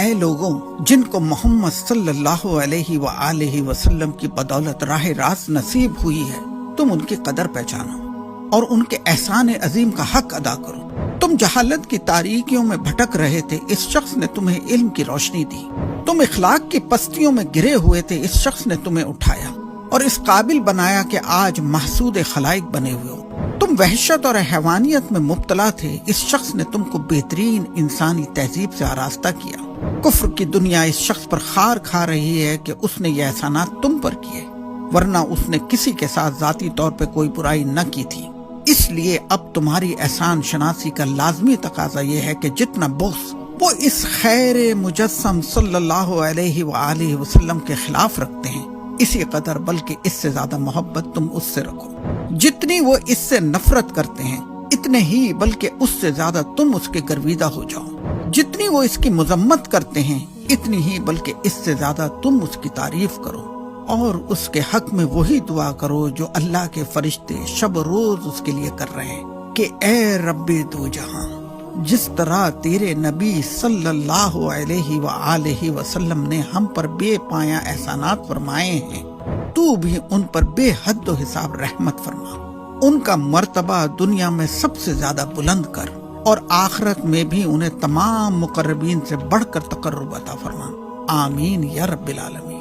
اے لوگوں جن کو محمد صلی اللہ علیہ وآلہ وسلم کی بدولت راہ راست نصیب ہوئی ہے، تم ان کی قدر پہچانو اور ان کے احسان عظیم کا حق ادا کرو۔ تم جہالت کی تاریکیوں میں بھٹک رہے تھے، اس شخص نے تمہیں علم کی روشنی دی۔ تم اخلاق کی پستیوں میں گرے ہوئے تھے، اس شخص نے تمہیں اٹھایا اور اس قابل بنایا کہ آج محسود خلائق بنے ہوئے ہو۔ تم وحشت اور حیوانیت میں مبتلا تھے، اس شخص نے تم کو بہترین انسانی تہذیب سے آراستہ کیا۔ کفر کی دنیا اس شخص پر خار کھا رہی ہے کہ اس نے یہ احسانات تم پر کیے، ورنہ اس نے کسی کے ساتھ ذاتی طور پہ کوئی برائی نہ کی تھی۔ اس لیے اب تمہاری احسان شناسی کا لازمی تقاضا یہ ہے کہ جتنا بغض وہ اس خیر مجسم صلی اللہ علیہ وآلہ وسلم کے خلاف رکھتے ہیں، اسی قدر بلکہ اس سے زیادہ محبت تم اس سے رکھو۔ جتنی وہ اس سے نفرت کرتے ہیں، اتنے ہی بلکہ اس سے زیادہ تم اس کے گرویدہ ہو جاؤ۔ جتنی وہ اس کی مذمت کرتے ہیں، اتنی ہی بلکہ اس سے زیادہ تم اس کی تعریف کرو، اور اس کے حق میں وہی دعا کرو جو اللہ کے فرشتے شب و روز اس کے لیے کر رہے ہیں کہ اے رب دو جہاں، جس طرح تیرے نبی صلی اللہ علیہ وآلہ وسلم نے ہم پر بے پایا احسانات فرمائے ہیں، تو بھی ان پر بے حد و حساب رحمت فرما۔ ان کا مرتبہ دنیا میں سب سے زیادہ بلند کر، اور آخرت میں بھی انہیں تمام مقربین سے بڑھ کر تقرب عطا فرما۔ آمین یا رب العالمین۔